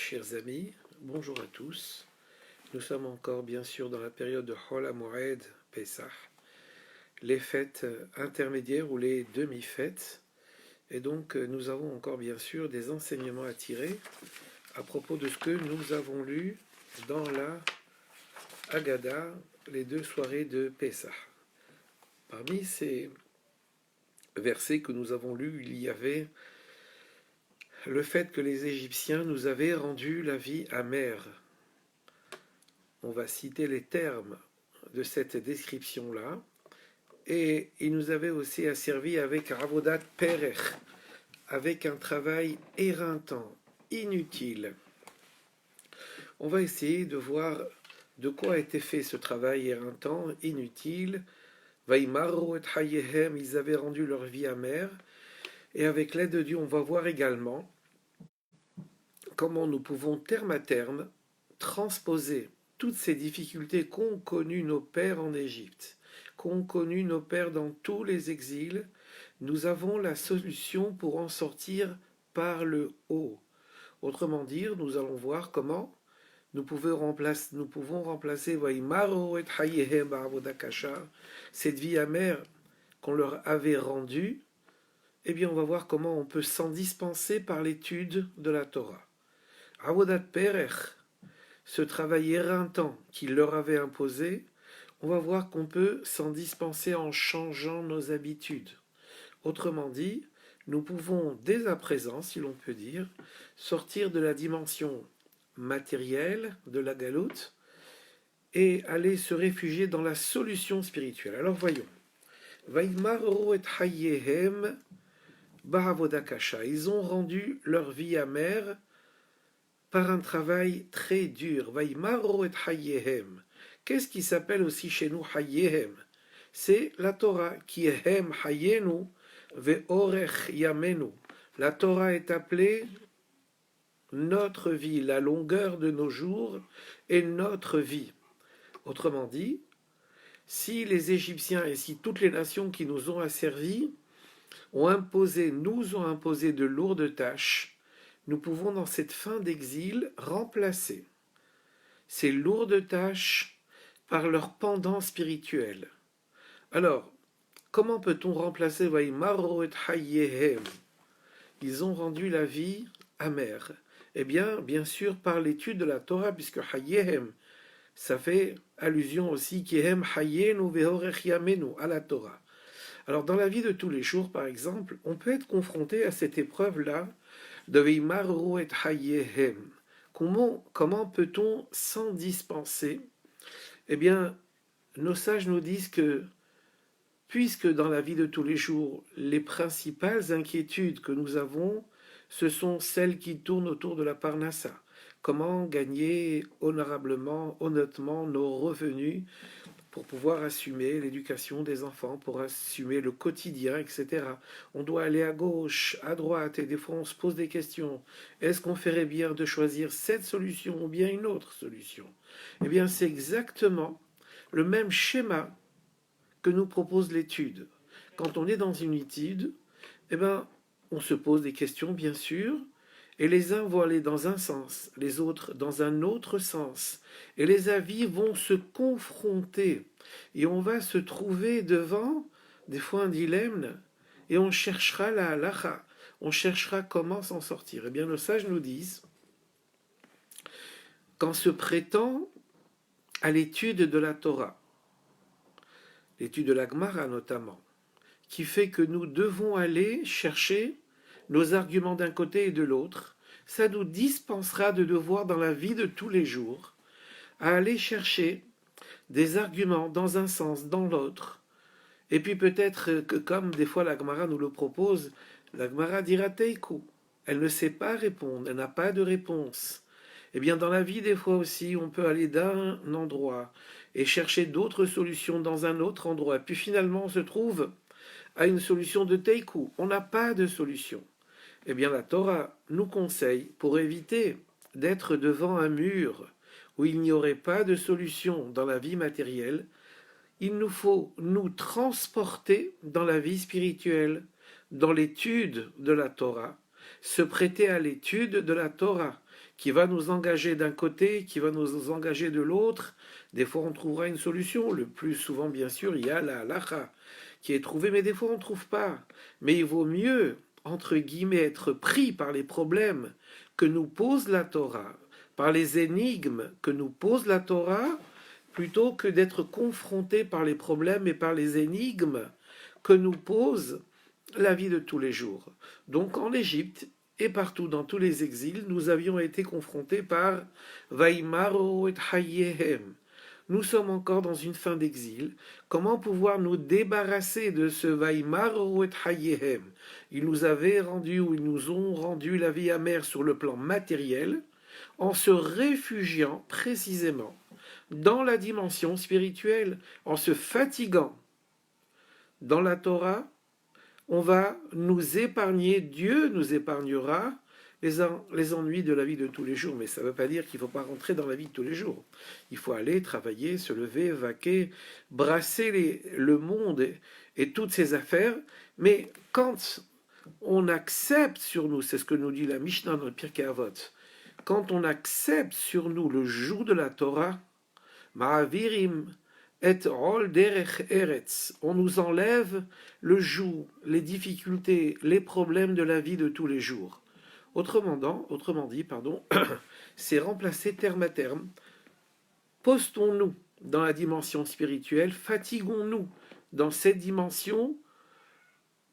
Chers amis, bonjour à tous. Nous sommes encore bien sûr dans la période de Chol HaMoed Pesach, les fêtes intermédiaires ou les demi-fêtes. Et donc nous avons encore bien sûr des enseignements à tirer à propos de ce que nous avons lu dans la Haggadah, les 2 soirées de Pesach. Parmi ces versets que nous avons lus, il y avait le fait que les Égyptiens nous avaient rendu la vie amère. On va citer les termes de cette description-là. Et il nous avait aussi asservi avec Avodat Perech, avec un travail éreintant, inutile. On va essayer de voir de quoi a été fait ce travail éreintant, inutile. Vaimaru et Hayehem, ils avaient rendu leur vie amère. Et avec l'aide de Dieu, on va voir également comment nous pouvons terme à terme transposer toutes ces difficultés qu'ont connues nos pères en Égypte, qu'ont connues nos pères dans tous les exils. Nous avons la solution pour en sortir par le haut. Autrement dit, nous allons voir comment nous pouvons remplacer cette vie amère qu'on leur avait rendue. Eh bien, on va voir comment on peut s'en dispenser par l'étude de la Torah. Avodat Perech, ce travail éreintant qu'il leur avait imposé, on va voir qu'on peut s'en dispenser en changeant nos habitudes. Autrement dit, nous pouvons dès à présent, si l'on peut dire, sortir de la dimension matérielle de la galoute et aller se réfugier dans la solution spirituelle. Alors voyons. Vaimaru et Hayehem ba'avoda kasha. Ils ont rendu leur vie amère par un travail très dur. Vaimaru et Hayehem. Qu'est-ce qui s'appelle aussi chez nous Hayehem? C'est la Torah qui est Hem Hayenu ve'orech yamenu. La Torah est appelée notre vie, la longueur de nos jours et notre vie. Autrement dit, si les Égyptiens et si toutes les nations qui nous ont asservis nous ont imposé de lourdes tâches, nous pouvons dans cette fin d'exil remplacer ces lourdes tâches par leur pendant spirituel. Alors, comment peut-on remplacer Vaimaru et Hayehem? Ils ont rendu la vie amère. Eh bien sûr, par l'étude de la Torah, puisque Hayehem, ça fait allusion aussi Kihem Hayenu ve'orech yamenu, à la Torah. Alors, dans la vie de tous les jours, par exemple, on peut être confronté à cette épreuve-là de Vaimaru et Hayehem. Comment peut-on s'en dispenser? Eh bien, nos sages nous disent que, puisque dans la vie de tous les jours, les principales inquiétudes que nous avons, ce sont celles qui tournent autour de la parnassa. Comment gagner honorablement, honnêtement nos revenus pour pouvoir assumer l'éducation des enfants, pour assumer le quotidien, etc. On doit aller à gauche, à droite, et des fois on se pose des questions. Est-ce qu'on ferait bien de choisir cette solution ou bien une autre solution? Eh bien, c'est exactement le même schéma que nous propose l'étude. Quand on est dans une étude, eh bien, on se pose des questions, bien sûr, et les uns vont aller dans un sens, les autres dans un autre sens. Et les avis vont se confronter. Et on va se trouver devant, des fois, un dilemme, et on cherchera la halacha, on cherchera comment s'en sortir. Eh bien, nos sages nous disent qu'en se prêtant à l'étude de la Torah, l'étude de la Gemara notamment, qui fait que nous devons aller chercher nos arguments d'un côté et de l'autre, ça nous dispensera de devoir dans la vie de tous les jours à aller chercher des arguments dans un sens, dans l'autre. Et puis peut-être que comme des fois la Gemara nous le propose, la Gemara dira Teiku. Elle ne sait pas répondre, elle n'a pas de réponse. Eh bien dans la vie des fois aussi, on peut aller d'un endroit et chercher d'autres solutions dans un autre endroit. Puis finalement on se trouve à une solution de Teiku. On n'a pas de solution. Eh bien, la Torah nous conseille, pour éviter d'être devant un mur où il n'y aurait pas de solution dans la vie matérielle, il nous faut nous transporter dans la vie spirituelle, dans l'étude de la Torah, se prêter à l'étude de la Torah, qui va nous engager d'un côté, qui va nous engager de l'autre. Des fois, on trouvera une solution. Le plus souvent, bien sûr, il y a la halakha qui est trouvée, mais des fois, on ne trouve pas. Mais il vaut mieux, entre guillemets, être pris par les problèmes que nous pose la Torah, par les énigmes que nous pose la Torah, plutôt que d'être confronté par les problèmes et par les énigmes que nous pose la vie de tous les jours. Donc en Égypte et partout dans tous les exils, nous avions été confrontés par Vaimaro et Hayehem. Nous sommes encore dans une fin d'exil. Comment pouvoir nous débarrasser de ce Vaimaro et Hayehem? Ils nous avaient rendu ou ils nous ont rendu la vie amère sur le plan matériel en se réfugiant précisément dans la dimension spirituelle, en se fatiguant dans la Torah. On va nous épargner, Dieu nous épargnera les ennuis de la vie de tous les jours. Mais ça ne veut pas dire qu'il ne faut pas rentrer dans la vie de tous les jours. Il faut aller travailler, se lever, vaquer, brasser le monde et toutes ces affaires. Mais quand on accepte sur nous, c'est ce que nous dit la Mishnah dans le Pirkei Avot, quand on accepte sur nous le joug de la Torah, Ma'avirim et rol derech eretz, on nous enlève le joug, les difficultés, les problèmes de la vie de tous les jours. Autrement dit, c'est remplacé terme à terme. Postons-nous dans la dimension spirituelle, fatiguons-nous dans cette dimension,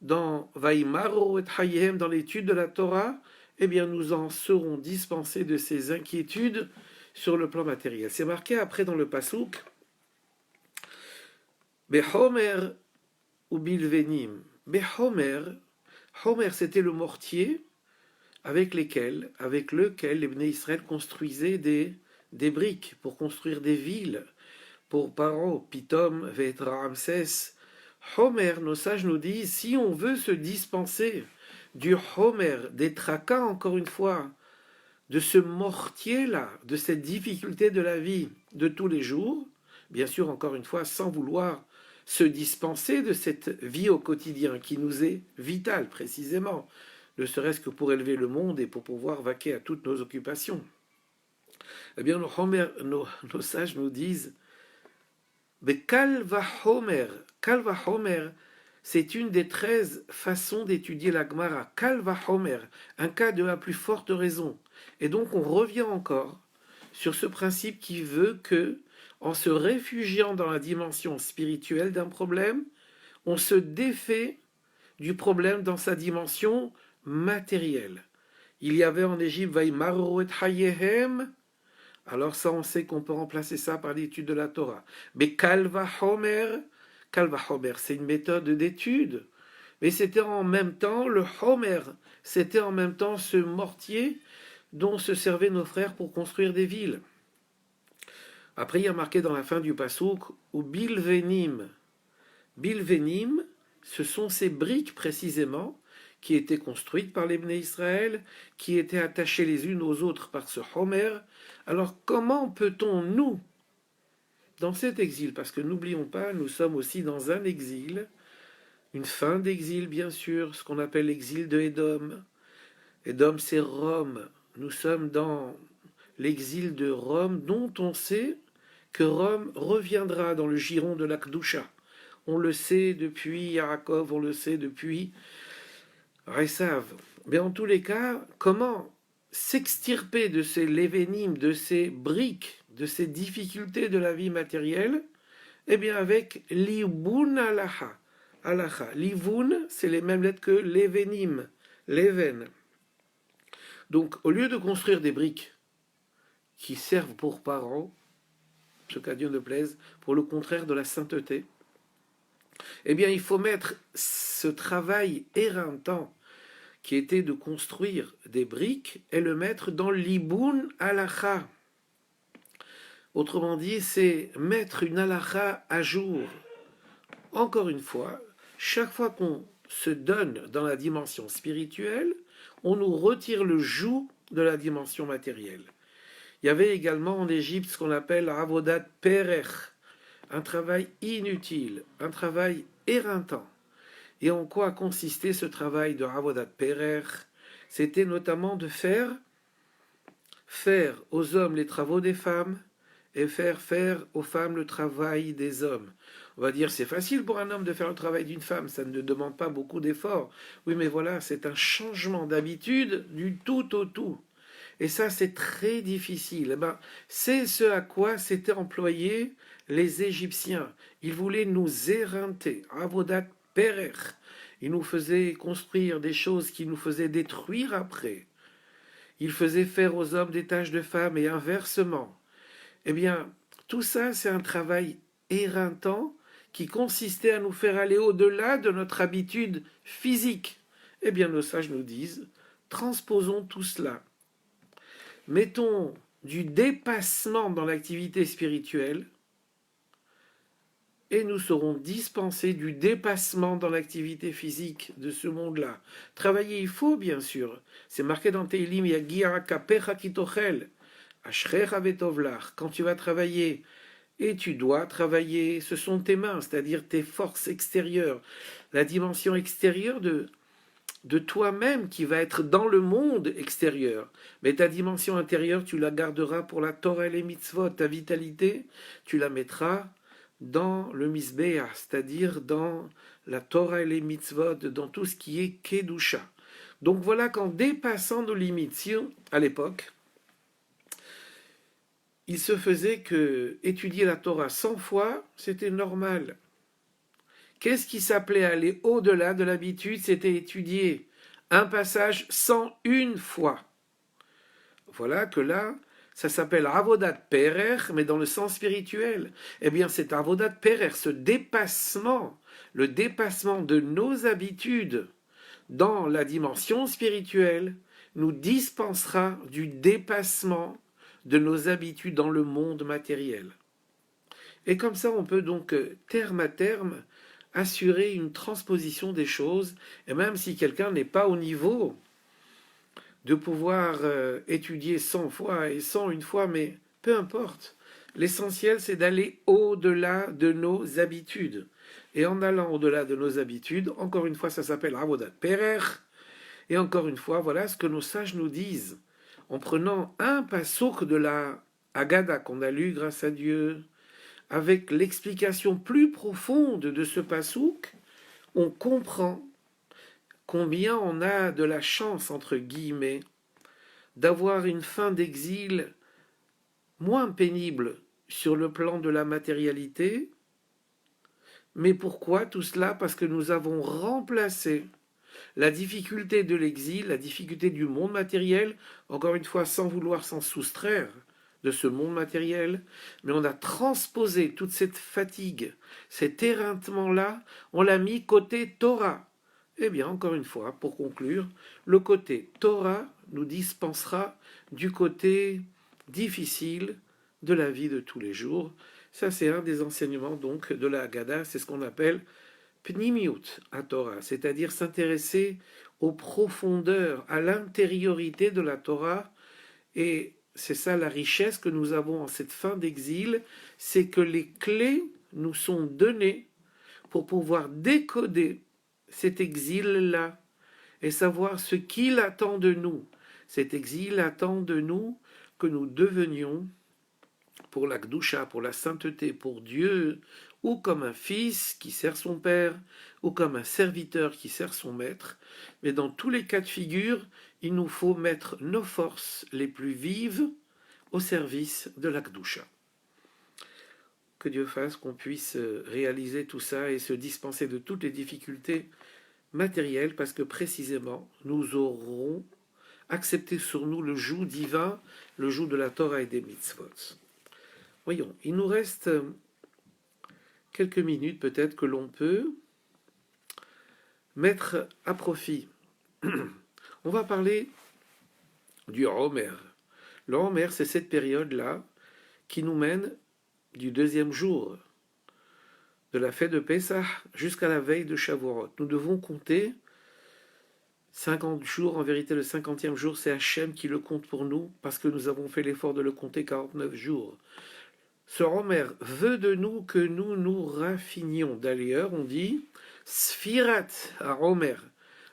dans Vaimaro et Hayem, dans l'étude de la Torah, eh bien nous en serons dispensés de ces inquiétudes sur le plan matériel. C'est marqué après dans le Passouk, Behomer ou Bilvenim. Behomer, Homer c'était le mortier avec lequel les Bnei Israël construisaient des briques pour construire des villes, pour Paro, Pitom, Vetra, Ramsès. Homer, nos sages nous disent, si on veut se dispenser du Homer, des tracas encore une fois, de ce mortier-là, de cette difficulté de la vie de tous les jours, bien sûr encore une fois sans vouloir se dispenser de cette vie au quotidien qui nous est vitale précisément, ne serait-ce que pour élever le monde et pour pouvoir vaquer à toutes nos occupations. Eh bien, nos sages nous disent Kalva Homer, c'est une des 13 façons d'étudier la Gemara. Kalva Homer, un cas de la plus forte raison. Et donc, on revient encore sur ce principe qui veut que, en se réfugiant dans la dimension spirituelle d'un problème, on se défait du problème dans sa dimension matérielle. Il y avait en Égypte Vaimaro et Hayehem. Alors ça, on sait qu'on peut remplacer ça par l'étude de la Torah. Mais Kalva Homer, c'est une méthode d'étude. Mais c'était en même temps, le Homer, c'était en même temps ce mortier dont se servaient nos frères pour construire des villes. Après, il y a marqué dans la fin du Passouk, ou Bilvenim. Bilvenim, ce sont ces briques précisément qui étaient construites par les Bnei Israël, qui étaient attachées les unes aux autres par ce Homer. Alors comment peut-on, nous, dans cet exil, parce que n'oublions pas, nous sommes aussi dans un exil, une fin d'exil bien sûr, ce qu'on appelle l'exil de Édom. Édom c'est Rome. Nous sommes dans l'exil de Rome, dont on sait que Rome reviendra dans le giron de la Kdusha. On le sait depuis Yaakov, on le sait depuis Esav. Mais en tous les cas, comment s'extirper de ces lévénimes, de ces briques, de ces difficultés de la vie matérielle? Eh bien avec l'Iboun alaha. L'Ivoun, c'est les mêmes lettres que l'événim, l'éven. Donc au lieu de construire des briques qui servent pour parents, ce qu'à Dieu ne plaise, pour le contraire de la sainteté, eh bien il faut mettre ce travail éreintant qui était de construire des briques et le mettre dans l'iboun halacha. Autrement dit, c'est mettre une halacha à jour. Encore une fois, chaque fois qu'on se donne dans la dimension spirituelle, on nous retire le joug de la dimension matérielle. Il y avait également en Égypte ce qu'on appelle avodat perech, un travail inutile, un travail éreintant. Et en quoi consistait ce travail de avodat perech? C'était notamment de faire faire aux hommes les travaux des femmes et faire aux femmes le travail des hommes. On va dire c'est facile pour un homme de faire le travail d'une femme, ça ne demande pas beaucoup d'efforts. Oui, mais voilà, c'est un changement d'habitude du tout au tout. Et ça, c'est très difficile. Eh ben, c'est ce à quoi s'étaient employés les Égyptiens. Ils voulaient nous éreinter. Avodat perer. Ils nous faisaient construire des choses qui nous faisaient détruire après. Ils faisaient faire aux hommes des tâches de femmes et inversement. Eh bien, tout ça, c'est un travail éreintant qui consistait à nous faire aller au-delà de notre habitude physique. Eh bien, nos sages nous disent, transposons tout cela. Mettons du dépassement dans l'activité spirituelle et nous serons dispensés du dépassement dans l'activité physique de ce monde-là. Travailler, il faut, bien sûr. C'est marqué dans Teilim, Yagia kapecha kitochel, ashrecha vetovlach. Quand tu vas travailler, et tu dois travailler, ce sont tes mains, c'est-à-dire tes forces extérieures, la dimension extérieure de toi-même qui va être dans le monde extérieur. Mais ta dimension intérieure, tu la garderas pour la Torah et les mitzvot. Ta vitalité, tu la mettras dans le Mizbeah, c'est-à-dire dans la Torah et les mitzvot, dans tout ce qui est Kedusha. Donc voilà qu'en dépassant nos limites, si à l'époque, il se faisait que étudier la Torah 100 fois, c'était normal. Qu'est-ce qui s'appelait aller au-delà de l'habitude? C'était étudier un passage 101 fois. Voilà que là, ça s'appelle Avodat Perer, mais dans le sens spirituel. Eh bien, cet Avodat Perer, ce dépassement, le dépassement de nos habitudes dans la dimension spirituelle, nous dispensera du dépassement de nos habitudes dans le monde matériel. Et comme ça, on peut donc, terme à terme, assurer une transposition des choses, et même si quelqu'un n'est pas au niveau de pouvoir étudier 100 fois et 101 fois, mais peu importe. L'essentiel, c'est d'aller au-delà de nos habitudes. Et en allant au-delà de nos habitudes, encore une fois, ça s'appelle Avodat Perer, et encore une fois, voilà ce que nos sages nous disent. En prenant un passouk de la Haggadah qu'on a lu grâce à Dieu, avec l'explication plus profonde de ce passouk, on comprend combien on a de la chance, entre guillemets, d'avoir une fin d'exil moins pénible sur le plan de la matérialité. Mais pourquoi tout cela? Parce que nous avons remplacé la difficulté de l'exil, la difficulté du monde matériel, encore une fois sans vouloir s'en soustraire de ce monde matériel, mais on a transposé toute cette fatigue, cet éreintement-là, on l'a mis côté Torah. Eh bien, encore une fois, pour conclure, le côté Torah nous dispensera du côté difficile de la vie de tous les jours. Ça, c'est un des enseignements donc de la Haggadah, c'est ce qu'on appelle Pnimiut à Torah, c'est-à-dire s'intéresser aux profondeurs, à l'intériorité de la Torah. Et c'est ça la richesse que nous avons en cette fin d'exil, c'est que les clés nous sont données pour pouvoir décoder cet exil-là et savoir ce qu'il attend de nous. Cet exil attend de nous que nous devenions, pour la Gdusha, pour la sainteté, pour Dieu, ou comme un fils qui sert son père, ou comme un serviteur qui sert son maître. Mais dans tous les cas de figure, il nous faut mettre nos forces les plus vives au service de la Gdusha. Que Dieu fasse qu'on puisse réaliser tout ça et se dispenser de toutes les difficultés matérielles, parce que précisément, nous aurons accepté sur nous le joug divin, le joug de la Torah et des mitzvot. Voyons, il nous reste quelques minutes peut-être que l'on peut mettre à profit. On va parler du Homer. Le Homer, c'est cette période-là qui nous mène du deuxième jour de la fête de Pessah jusqu'à la veille de Shavuot. Nous devons compter 50 jours. En vérité, le 50e jour, c'est Hachem qui le compte pour nous parce que nous avons fait l'effort de le compter 49 jours. Ce Homer veut de nous que nous nous raffinions. D'ailleurs, on dit Sfirat à Homer,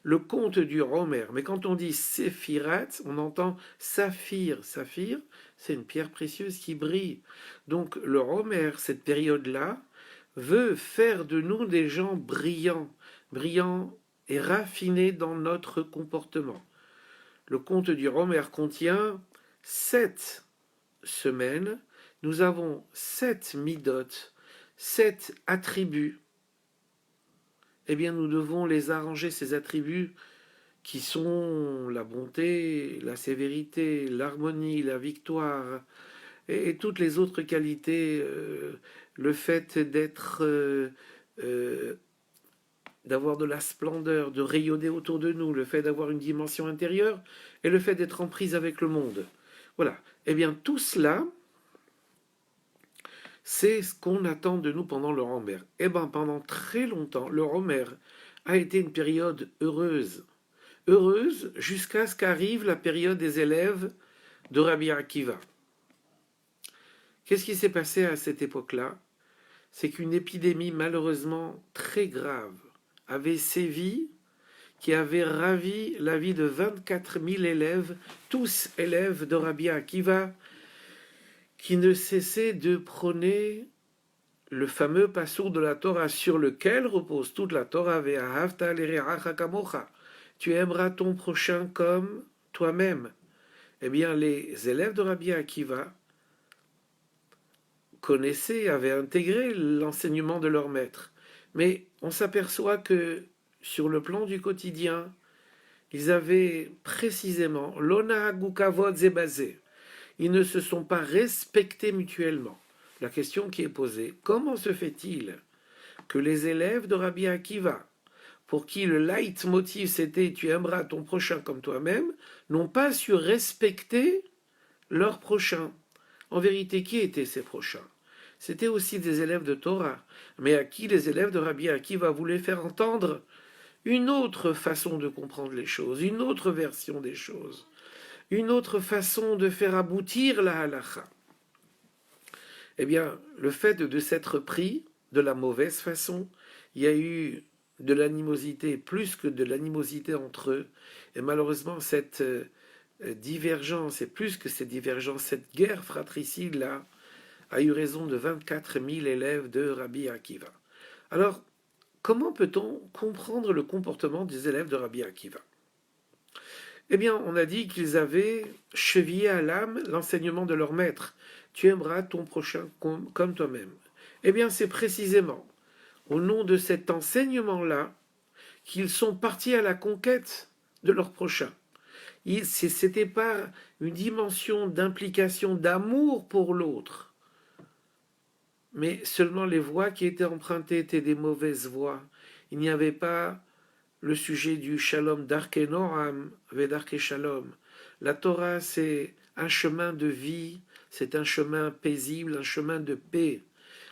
le conte du Romer. Mais quand on dit Séphirat, on entend saphir. Saphir, c'est une pierre précieuse qui brille. Donc le Romer, cette période-là, veut faire de nous des gens brillants, brillants et raffinés dans notre comportement. Le conte du Romer contient 7 semaines. Nous avons 7 midot, 7 attributs. Eh bien, nous devons les arranger, ces attributs qui sont la bonté, la sévérité, l'harmonie, la victoire, et toutes les autres qualités, le fait d'être, d'avoir de la splendeur, de rayonner autour de nous, le fait d'avoir une dimension intérieure, et le fait d'être en prise avec le monde. Voilà. Eh bien, tout cela, c'est ce qu'on attend de nous pendant le Romer. Eh bien, pendant très longtemps, le Romer a été une période heureuse. Heureuse jusqu'à ce qu'arrive la période des élèves de Rabbi Akiva. Qu'est-ce qui s'est passé à cette époque-là? C'est qu'une épidémie malheureusement très grave avait sévi, qui avait ravi la vie de 24 000 élèves, tous élèves de Rabbi Akiva, qui ne cessaient de prôner le fameux passour de la Torah sur lequel repose toute la Torah, Ve'ahavta l'ereacha kamocha. Tu aimeras ton prochain comme toi-même. Eh bien, les élèves de Rabbi Akiva connaissaient, avaient intégré l'enseignement de leur maître. Mais on s'aperçoit que sur le plan du quotidien, ils avaient précisément l'onahagu kavod zebazé. Ils ne se sont pas respectés mutuellement. La question qui est posée, comment se fait-il que les élèves de Rabbi Akiva, pour qui le leitmotiv c'était tu aimeras ton prochain comme toi-même, n'ont pas su respecter leur prochain? En vérité, qui étaient ces prochains? C'était aussi des élèves de Torah, mais à qui les élèves de Rabbi Akiva voulaient faire entendre une autre façon de comprendre les choses, une autre version des choses, une autre façon de faire aboutir la halacha. Eh bien, le fait de s'être pris de la mauvaise façon, il y a eu de l'animosité, plus que de l'animosité entre eux, et malheureusement cette divergence, et plus que cette divergence, cette guerre fratricide-là, a eu raison de 24 000 élèves de Rabbi Akiva. Alors, comment peut-on comprendre le comportement des élèves de Rabbi Akiva? Eh bien, on a dit qu'ils avaient chevillé à l'âme l'enseignement de leur maître. Tu aimeras ton prochain comme toi-même. Eh bien, c'est précisément au nom de cet enseignement-là qu'ils sont partis à la conquête de leur prochain. Ce n'était pas une dimension d'implication, d'amour pour l'autre, mais seulement les voies qui étaient empruntées étaient des mauvaises voies. Il n'y avait pas le sujet du shalom, darke noram, vedarke shalom. La Torah, c'est un chemin de vie, c'est un chemin paisible, un chemin de paix.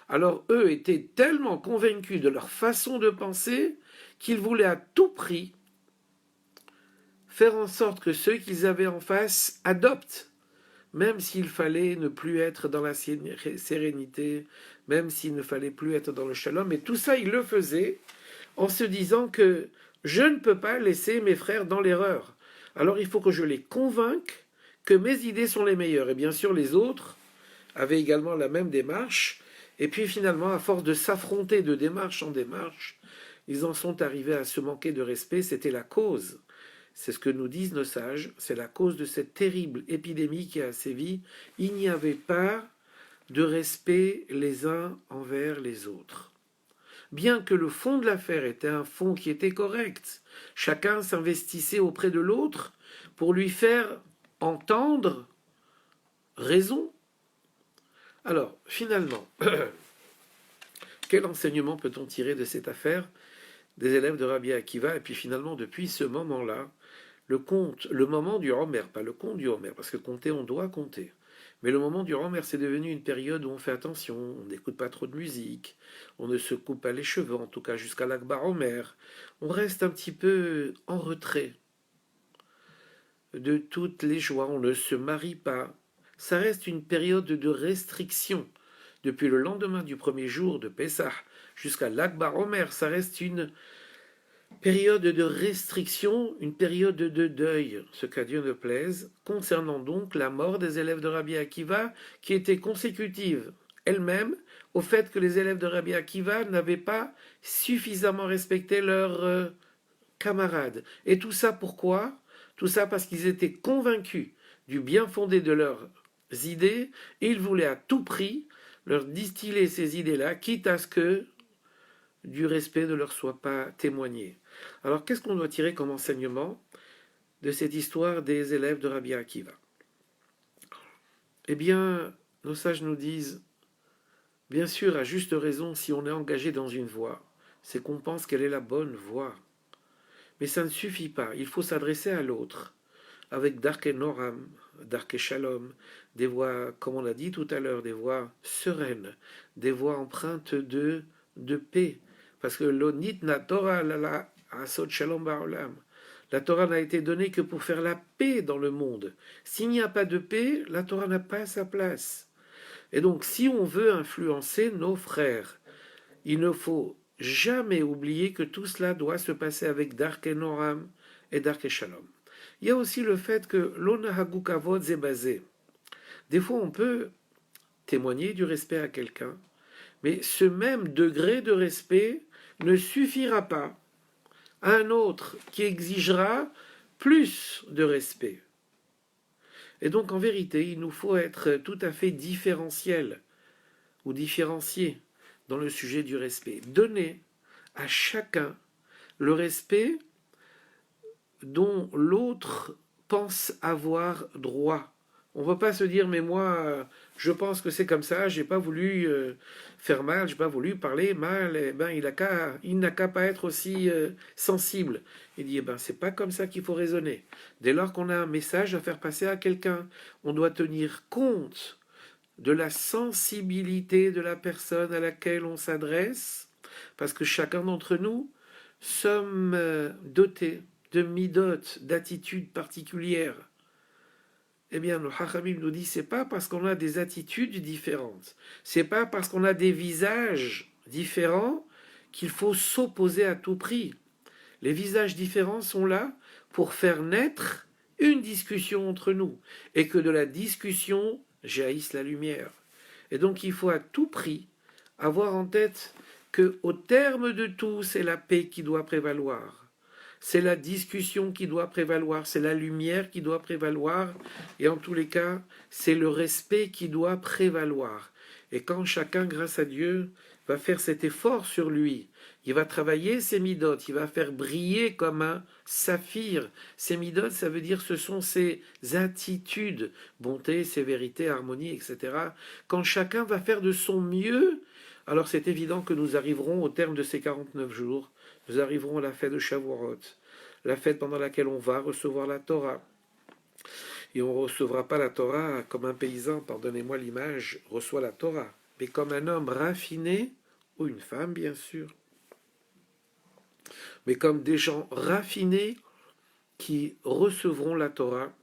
Alors eux étaient tellement convaincus de leur façon de penser qu'ils voulaient à tout prix faire en sorte que ceux qu'ils avaient en face adoptent, même s'il fallait ne plus être dans la sérénité, même s'il ne fallait plus être dans le shalom. Et tout ça, ils le faisaient en se disant que je ne peux pas laisser mes frères dans l'erreur. Alors il faut que je les convainque que mes idées sont les meilleures. Et bien sûr, les autres avaient également la même démarche. Et puis finalement, à force de s'affronter de démarche en démarche, ils en sont arrivés à se manquer de respect. C'était la cause. C'est ce que nous disent nos sages. C'est la cause de cette terrible épidémie qui a sévi. Il n'y avait pas de respect les uns envers les autres. Bien que le fond de l'affaire était un fond qui était correct, chacun s'investissait auprès de l'autre pour lui faire entendre raison. Alors, finalement, quel enseignement peut-on tirer de cette affaire des élèves de Rabbi Akiva? Et puis finalement, depuis ce moment-là, le moment du Romer, pas le conte du Romer, parce que compter, on doit compter. Mais le moment du Romer, c'est devenu une période où on fait attention, on n'écoute pas trop de musique, on ne se coupe pas les cheveux, en tout cas jusqu'à l'Akbar Omer. On reste un petit peu en retrait de toutes les joies, on ne se marie pas. Ça reste une période de restriction. Depuis le lendemain du premier jour de Pessah jusqu'à l'Akbar Omer, ça reste une Période de restriction, une période de deuil, ce qu'à Dieu ne plaise, concernant donc la mort des élèves de Rabbi Akiva, qui était consécutive elle-même au fait que les élèves de Rabbi Akiva n'avaient pas suffisamment respecté leurs camarades. Et tout ça pourquoi? Tout ça parce qu'ils étaient convaincus du bien fondé de leurs idées, et ils voulaient à tout prix leur distiller ces idées-là, quitte à ce que du respect ne leur soit pas témoigné. Alors qu'est-ce qu'on doit tirer comme enseignement de cette histoire des élèves de Rabbi Akiva? Eh bien, nos sages nous disent, bien sûr, à juste raison, si on est engagé dans une voie, c'est qu'on pense qu'elle est la bonne voie. Mais ça ne suffit pas, il faut s'adresser à l'autre, avec Darke Noram, Darke Shalom, des voies, comme on l'a dit tout à l'heure, des voies sereines, des voies empreintes de paix. Parce que l'onit na Torah la asot shalom ba'olam. La Torah n'a été donnée que pour faire la paix dans le monde. S'il n'y a pas de paix, la Torah n'a pas sa place. Et donc, si on veut influencer nos frères, il ne faut jamais oublier que tout cela doit se passer avec Darke Noram et Darke Shalom. Il y a aussi le fait que l'onahagu kavod zebazé. Des fois, on peut témoigner du respect à quelqu'un, mais ce même degré de respect ne suffira pas à un autre qui exigera plus de respect. Et donc, en vérité, il nous faut être tout à fait différentiel ou différencié dans le sujet du respect. Donner à chacun le respect dont l'autre pense avoir droit. On ne va pas se dire, mais moi, je pense que c'est comme ça, j'ai pas voulu faire mal, j'ai pas voulu parler mal, eh ben, il n'a qu'à pas être aussi sensible. Il dit, eh ben, c'est pas comme ça qu'il faut raisonner. Dès lors qu'on a un message à faire passer à quelqu'un, on doit tenir compte de la sensibilité de la personne à laquelle on s'adresse, parce que chacun d'entre nous sommes dotés de midot, d'attitudes particulières. Eh bien, le Chachamim nous dit, c'est pas parce qu'on a des attitudes différentes, c'est pas parce qu'on a des visages différents qu'il faut s'opposer à tout prix. Les visages différents sont là pour faire naître une discussion entre nous, et que de la discussion jaillisse la lumière. Et donc, il faut à tout prix avoir en tête que, au terme de tout, c'est la paix qui doit prévaloir. C'est la discussion qui doit prévaloir, c'est la lumière qui doit prévaloir, et en tous les cas, c'est le respect qui doit prévaloir. Et quand chacun, grâce à Dieu, va faire cet effort sur lui, il va travailler ses midotes, il va faire briller comme un saphir. Ses midotes, ça veut dire ce sont ses attitudes, bonté, sévérité, harmonie, etc. Quand chacun va faire de son mieux, alors c'est évident que nous arriverons au terme de ces 49 jours, nous arriverons à la fête de Shavuot, la fête pendant laquelle on va recevoir la Torah. Et on ne recevra pas la Torah comme un paysan, pardonnez-moi l'image, reçoit la Torah, mais comme un homme raffiné, ou une femme bien sûr, mais comme des gens raffinés qui recevront la Torah.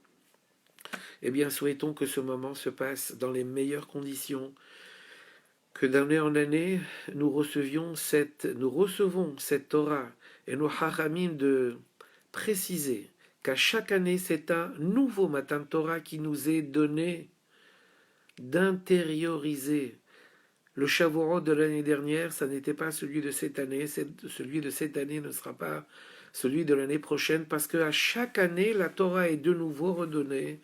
Eh bien, souhaitons que ce moment se passe dans les meilleures conditions, que d'année en année, nous recevons cette Torah, et nos haramim de préciser qu'à chaque année, c'est un nouveau Matan Torah qui nous est donné, d'intérioriser. Le Shavuot de l'année dernière, ça n'était pas celui de cette année, celui de cette année ne sera pas celui de l'année prochaine, parce qu'à chaque année, la Torah est de nouveau redonnée.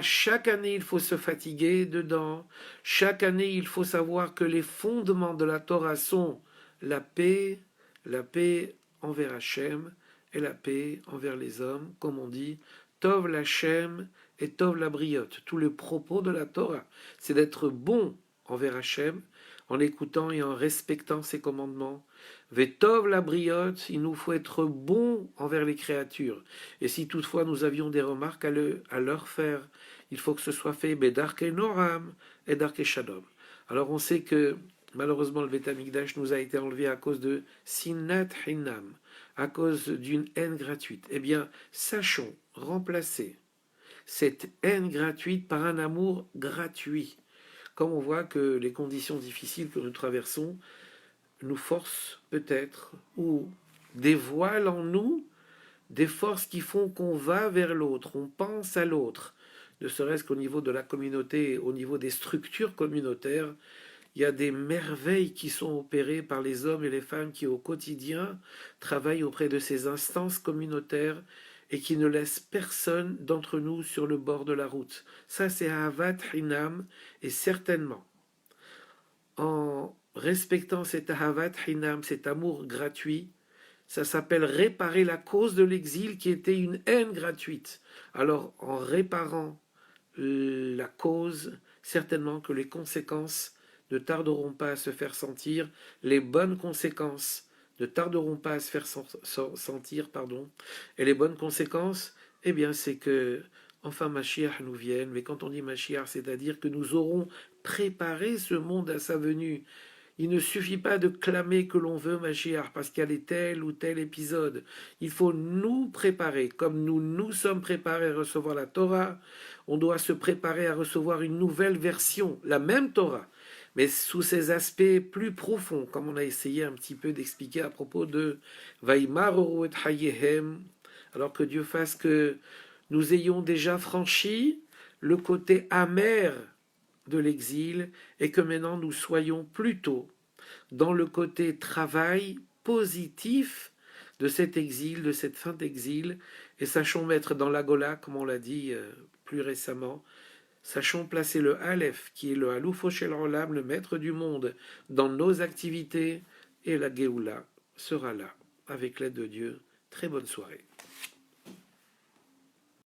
Chaque année, il faut se fatiguer dedans. Chaque année, il faut savoir que les fondements de la Torah sont la paix envers Hachem et la paix envers les hommes, comme on dit, Tov l'Hachem et Tov la briote. Tout le propos de la Torah, c'est d'être bon envers Hachem, en écoutant et en respectant ses commandements. Vetov la briote, il nous faut être bon envers les créatures. Et si toutefois nous avions des remarques à leur faire, il faut que ce soit fait Bedarke Noram et Darke Shalom. Alors on sait que malheureusement le Beth Amikdash nous a été enlevé à cause de Sinat Hinam, à cause d'une haine gratuite. Eh bien, sachons remplacer cette haine gratuite par un amour gratuit. Comme on voit que les conditions difficiles que nous traversons nous forcent peut-être, ou dévoile en nous des forces qui font qu'on va vers l'autre, on pense à l'autre, ne serait-ce qu'au niveau de la communauté, au niveau des structures communautaires. Il y a des merveilles qui sont opérées par les hommes et les femmes qui au quotidien travaillent auprès de ces instances communautaires et qui ne laissent personne d'entre nous sur le bord de la route. Ça, c'est Ahavat Hinam, et certainement, en respectant cet Ahavat Hinam, cet amour gratuit, ça s'appelle réparer la cause de l'exil qui était une haine gratuite. Alors, en réparant la cause, certainement que les conséquences ne tarderont pas à se faire sentir, les bonnes conséquences ne tarderont pas à se faire sentir, pardon. Et les bonnes conséquences, eh bien, c'est que enfin Mashiach nous vienne. Mais quand on dit Mashiach, c'est-à-dire que nous aurons préparé ce monde à sa venue. Il ne suffit pas de clamer que l'on veut Mashiach parce qu'il y a tel ou tel épisode. Il faut nous préparer. Comme nous nous sommes préparés à recevoir la Torah, on doit se préparer à recevoir une nouvelle version, la même Torah, mais sous ses aspects plus profonds, comme on a essayé un petit peu d'expliquer à propos de Vaimaroru et Hayehem, alors que Dieu fasse que nous ayons déjà franchi le côté amer de l'exil et que maintenant nous soyons plutôt dans le côté travail positif de cet exil, de cette fin d'exil, et sachons mettre dans la Gola, comme on l'a dit plus récemment, sachons placer le Aleph, qui est le Haloufo Shel Olam, le maître du monde, dans nos activités, et la Géoula sera là, avec l'aide de Dieu. Très bonne soirée.